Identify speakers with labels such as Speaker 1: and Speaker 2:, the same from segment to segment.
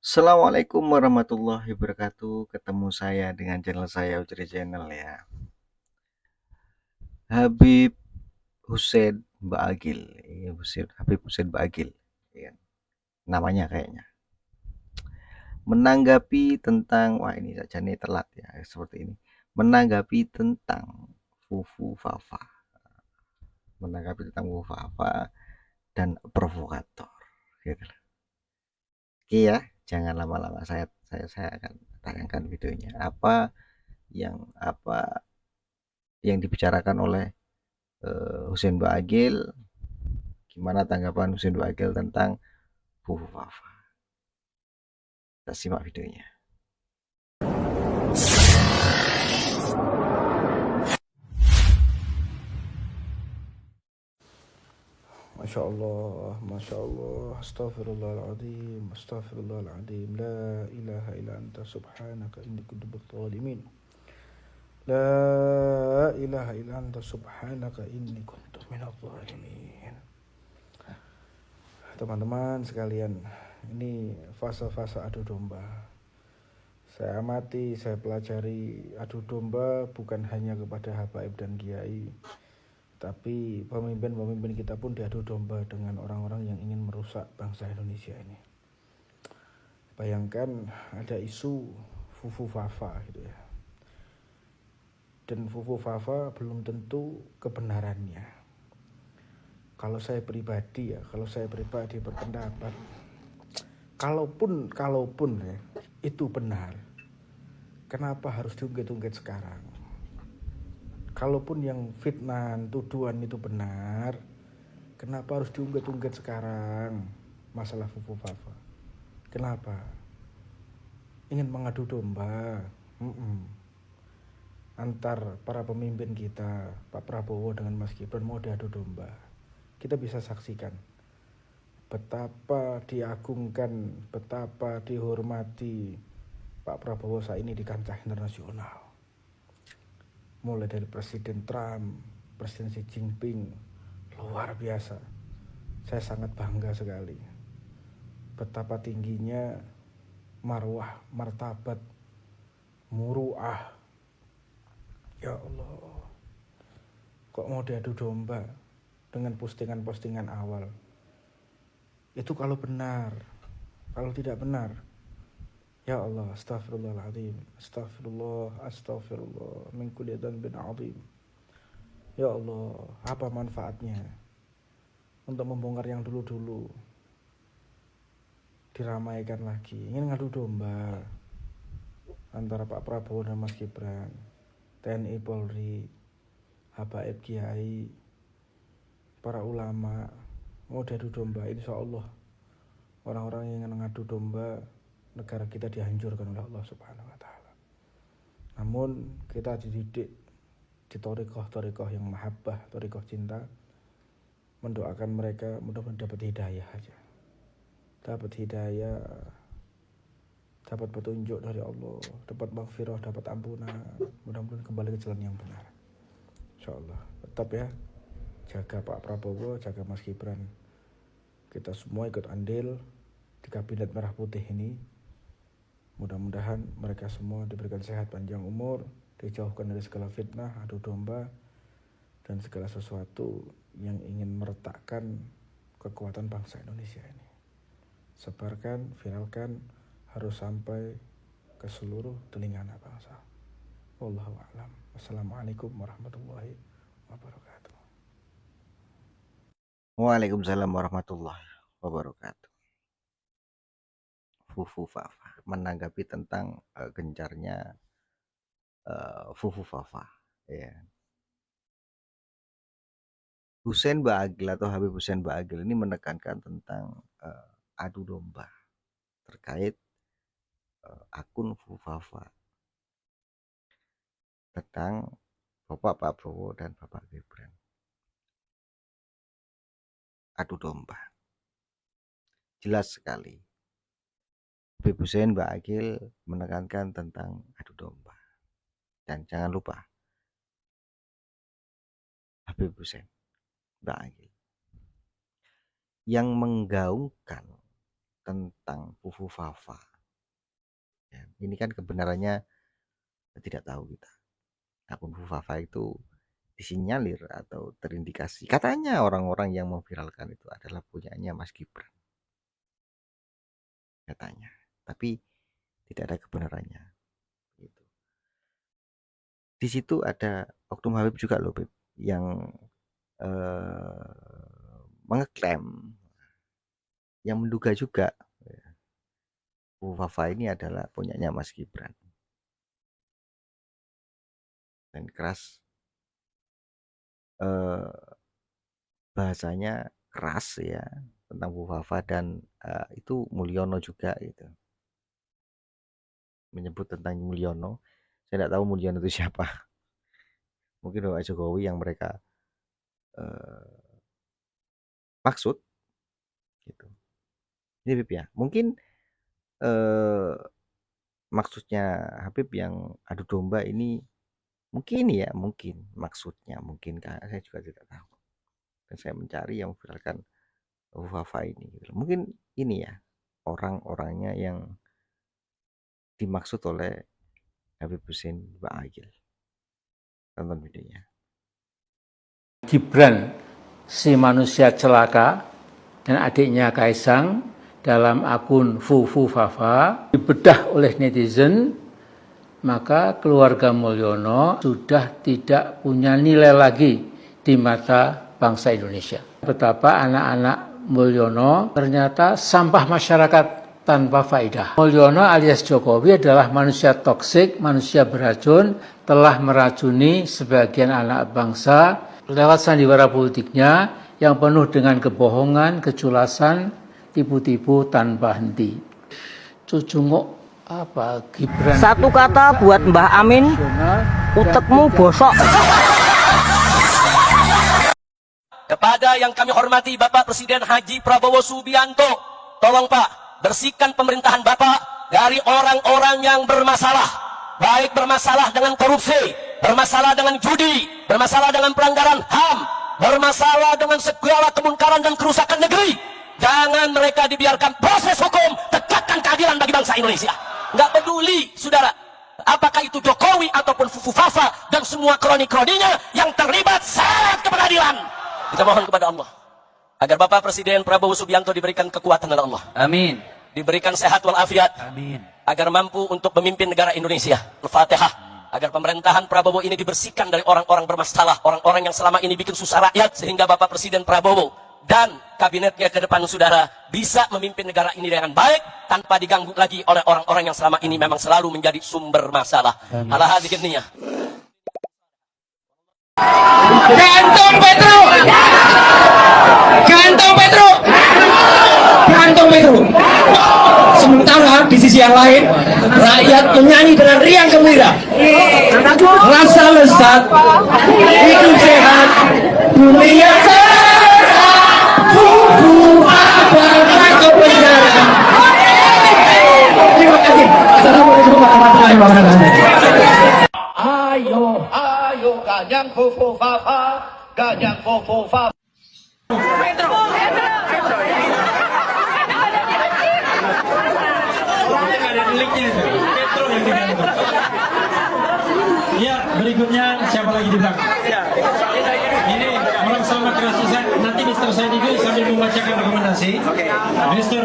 Speaker 1: Assalamualaikum warahmatullahi wabarakatuh. Ketemu saya dengan channel saya Ucri Channel ya. Habib Hussein Baagil. Iya, Habib Hussein Baagil. Ya, namanya kayaknya. Menanggapi tentang wah ini saja nih telat ya seperti ini. Menanggapi tentang Fufu Fafa. Menanggapi tentang Fufu Fafa dan provokator. Gitu. Oke ya, jangan lama-lama saya akan tayangkan videonya. Apa yang dibicarakan oleh Hussein Baagil, gimana tanggapan Hussein Baagil tentang Fufu Fafa? Kita simak videonya.
Speaker 2: Masya Allah, Masya Allah, Astaghfirullahaladzim, Astaghfirullahaladzim, La ilaha illa anta subhanaka inni kuntu minadh-dhalimin. La ilaha illa anta subhanaka inni kuntu minadh-dhalimin. Teman-teman sekalian, ini fase-fase adu domba. Saya amati, saya pelajari adu domba bukan hanya kepada habaib dan kiai, tapi pemimpin-pemimpin kita pun diadu domba dengan orang-orang yang ingin merusak bangsa Indonesia ini. Bayangkan ada isu Fufu Fafa gitu ya. Dan Fufu Fafa belum tentu kebenarannya. Kalau saya pribadi berpendapat, kalaupun ya, itu benar, kenapa harus diungkit-ungkit sekarang? Kalaupun yang fitnah, tuduhan itu benar, kenapa harus diungkit-ungkit sekarang masalah Fufu Fafa? Kenapa? Ingin mengadu domba antar para pemimpin kita, Pak Prabowo dengan Mas Gibran mau diadu domba. Kita bisa saksikan betapa diagungkan, betapa dihormati Pak Prabowo saat ini di kancah internasional. Mulai dari Presiden Trump, Presiden Xi Jinping, luar biasa. Saya sangat bangga sekali betapa tingginya marwah, martabat, muruah. Ya Allah, kok mau diadu domba dengan postingan-postingan awal? Itu kalau benar. Kalau tidak benar, ya Allah, astagfirullahaladzim, astagfirullah min kulli dhanbin azim. Ya Allah, apa manfaatnya untuk membongkar yang dulu-dulu, diramaikan lagi? Ingin ngadu domba antara Pak Prabowo dan Mas Gibran, TNI Polri, habaib kiai, para ulama, mau diadu domba. Insya Allah orang-orang yang ingin ngadu domba, negara kita dihancurkan oleh Allah Subhanahu wa Ta'ala. Namun kita dididik di thariqah yang mahabbah, thariqah cinta, mendoakan mereka mudah-mudahan dapat hidayah aja, dapat hidayah, dapat petunjuk dari Allah, dapat maghfirah, dapat ampunan, mudah-mudahan kembali ke jalan yang benar. Insyaallah. Tetap ya, jaga Pak Prabowo, jaga Mas Gibran. Kita semua ikut andil di kabinet merah putih ini. Mudah-mudahan mereka semua diberikan sehat panjang umur, dijauhkan dari segala fitnah, adu domba, dan segala sesuatu yang ingin meretakkan kekuatan bangsa Indonesia ini. Sebarkan, viralkan, harus sampai ke seluruh telinga anak bangsa. Wallahu a'lam. Wassalamualaikum warahmatullahi wabarakatuh.
Speaker 1: Waalaikumsalam warahmatullahi wabarakatuh. Fufu Fafa menanggapi tentang gencarnya Fufu Fafa. Ya. Hussein Baagil atau Habib Hussein Baagil ini menekankan tentang adu domba terkait akun Fufu Fafa tentang Bapak Prabowo dan Bapak Gibran. Adu domba. Jelas sekali. Habib Hussein Baagil menekankan tentang adu domba. Dan jangan lupa, Habib Hussein Baagil yang menggaungkan tentang Fufu Fafa Ya, ini kan kebenarannya tidak tahu kita. Akun Fufafa itu disinyalir atau terindikasi. Katanya orang-orang yang memviralkan itu adalah punyanya Mas Gibran. Katanya. Tapi tidak ada kebenarannya. Gitu. Di situ ada Oknum Habib juga loh, Beb, yang mengeklaim, yang menduga juga Fufafa ini adalah punyanya Mas Gibran. Dan keras, bahasanya keras ya tentang Fufafa, dan itu Mulyono juga gitu. Menyebut tentang Mulyono. Saya tidak tahu Mulyono itu siapa. Mungkin Pak Jokowi yang mereka maksud gitu. Ini Habib ya. Mungkin maksudnya Habib yang adu domba ini mungkin ya, mungkin maksudnya, mungkin saya juga tidak tahu. Dan saya mencari yang memviralkan Fufafa ini gitu. Mungkin ini ya orang-orangnya yang dimaksud oleh Habib Hussein Ba'agil. Tonton videonya.
Speaker 3: Gibran, si manusia celaka, dan adiknya Kaisang dalam akun Fufafa dibedah oleh netizen, maka keluarga Mulyono sudah tidak punya nilai lagi di mata bangsa Indonesia. Betapa anak-anak Mulyono ternyata sampah masyarakat tanpa faedah. Mulyono alias Jokowi adalah manusia toksik, manusia beracun, telah meracuni sebagian anak bangsa lewat sandiwara politiknya yang penuh dengan kebohongan, keculasan, tipu-tipu tanpa henti. Cucungok apa Gibran?
Speaker 4: Satu kata buat Mbah Amin, utekmu bosok.
Speaker 5: Kepada yang kami hormati Bapak Presiden Haji Prabowo Subianto, tolong Pak, bersihkan pemerintahan Bapak dari orang-orang yang bermasalah, baik bermasalah dengan korupsi, bermasalah dengan judi, bermasalah dengan pelanggaran HAM, bermasalah dengan segala kemungkaran dan kerusakan negeri. Jangan mereka dibiarkan proses hukum, tegakkan keadilan bagi bangsa Indonesia. Nggak peduli, saudara, apakah itu Jokowi ataupun Fufafa dan semua kroni-kroninya yang terlibat, seret ke pengadilan. Kita mohon kepada Allah agar Bapak Presiden Prabowo Subianto diberikan kekuatan oleh Allah.
Speaker 6: Amin.
Speaker 5: Diberikan sehat walafiat.
Speaker 6: Amin.
Speaker 5: Agar mampu untuk memimpin negara Indonesia. Al-Fatihah. Agar pemerintahan Prabowo ini dibersihkan dari orang-orang bermasalah, orang-orang yang selama ini bikin susah rakyat, sehingga Bapak Presiden Prabowo dan kabinetnya ke depan, saudara, bisa memimpin negara ini dengan baik tanpa diganggu lagi oleh orang-orang yang selama ini memang selalu menjadi sumber masalah. Ala hadhihi niyah.
Speaker 7: Gantung Petro, gantung Petro, gantung Petro. Sementara di sisi yang lain, rakyat menyanyi dengan riang gembira. Rasa lezat, hidup sehat, bumi yang cerah, Fufafa ke penjara. Terima kasih. Assalamualaikum warahmatullahi wabarakatuh.
Speaker 8: Ayo ganyang Fufafa, ganyang Fufafa.
Speaker 9: Ya, berikutnya siapa lagi di belakang? Ini orang sama kerasisan. Nanti Mister Saidigo sambil membacakan rekomendasi. Mister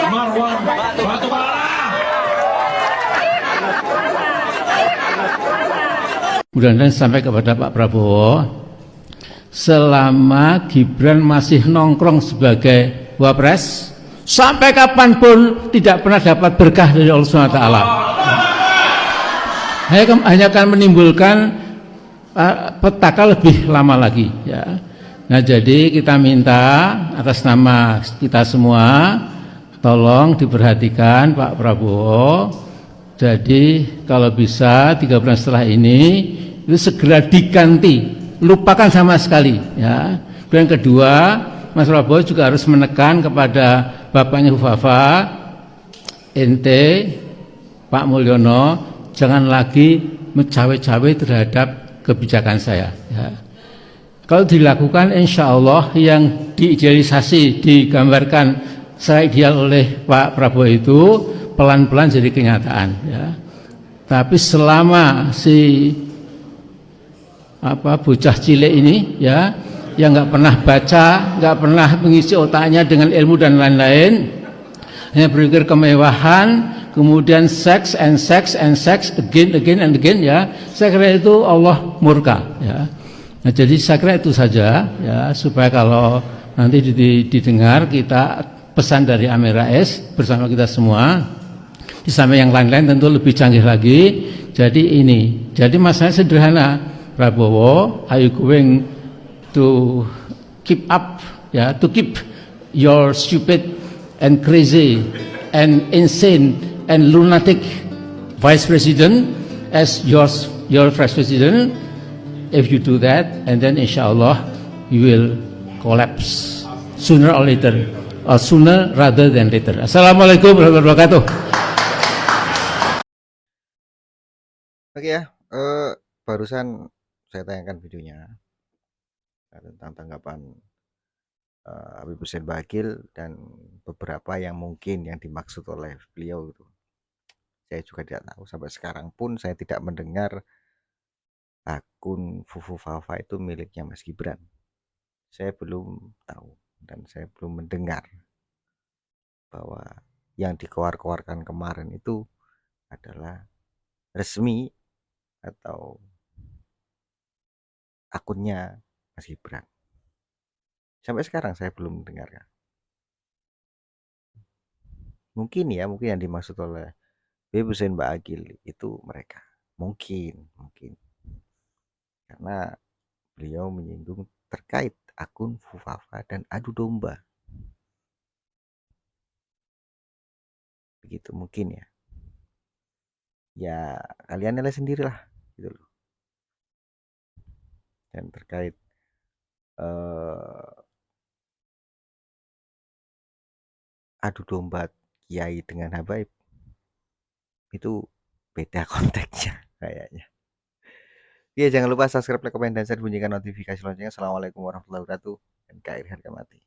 Speaker 9: Marwan Batubara.
Speaker 3: Mudah-mudahan sampai kepada Pak Prabowo, selama Gibran masih nongkrong sebagai wapres, sampai kapanpun tidak pernah dapat berkah dari Allah SWT. Hanya akan menimbulkan petaka lebih lama lagi. Ya. Nah, jadi kita minta atas nama kita semua, tolong diperhatikan Pak Prabowo. Jadi kalau bisa 3 bulan setelah ini itu segera diganti, lupakan sama sekali. Ya. Dan kedua, Mas Prabowo juga harus menekan kepada bapaknya Fufafa, ente Pak Mulyono, jangan lagi mencawe-cawe terhadap kebijakan saya. Ya. Kalau dilakukan, insya Allah yang diidealisasi, digambarkan secara ideal oleh Pak Prabowo itu pelan-pelan jadi kenyataan ya. Tapi selama si bocah cilik ini ya, yang nggak pernah baca, nggak pernah mengisi otaknya dengan ilmu dan lain-lain, hanya berpikir kemewahan, kemudian seks and sex again and again ya, saya kira itu Allah murka ya. Nah, jadi saya kira itu saja ya, supaya kalau nanti didengar kita pesan dari Amin Rais bersama kita semua, di samping yang lain-lain tentu lebih canggih lagi. Jadi masalahnya sederhana, Prabowo, are you going to keep up ya, to keep your stupid and crazy and insane and lunatic vice president as your vice president? If you do that, and then insyaAllah you will collapse sooner or later, or sooner rather than later. Assalamualaikum warahmatullahi wabarakatuh.
Speaker 1: Oke ya, barusan saya tayangkan videonya tentang tanggapan Habib Hussein Bagil dan beberapa yang mungkin yang dimaksud oleh beliau itu. Saya juga tidak tahu, sampai sekarang pun saya tidak mendengar akun Fufu Fafa itu miliknya Mas Gibran. Saya belum tahu dan saya belum mendengar bahwa yang dikeluarkan kemarin itu adalah resmi atau akunnya Mas Gibran. Sampai sekarang saya belum mendengarkan. Mungkin yang dimaksud oleh Habib Hussein Bagil itu mereka. Mungkin. Karena beliau menyinggung terkait akun Fufafa dan adu domba. Begitu mungkin ya. Ya kalian nilai sendirilah gitu loh. Dan terkait adu domba kiai dengan habaib itu beda konteksnya kayaknya. Ya, jangan lupa subscribe, like, komen, dan share, bunyikan notifikasi loncengnya. Assalamualaikum warahmatullahi wabarakatuh. NKRI harga mati.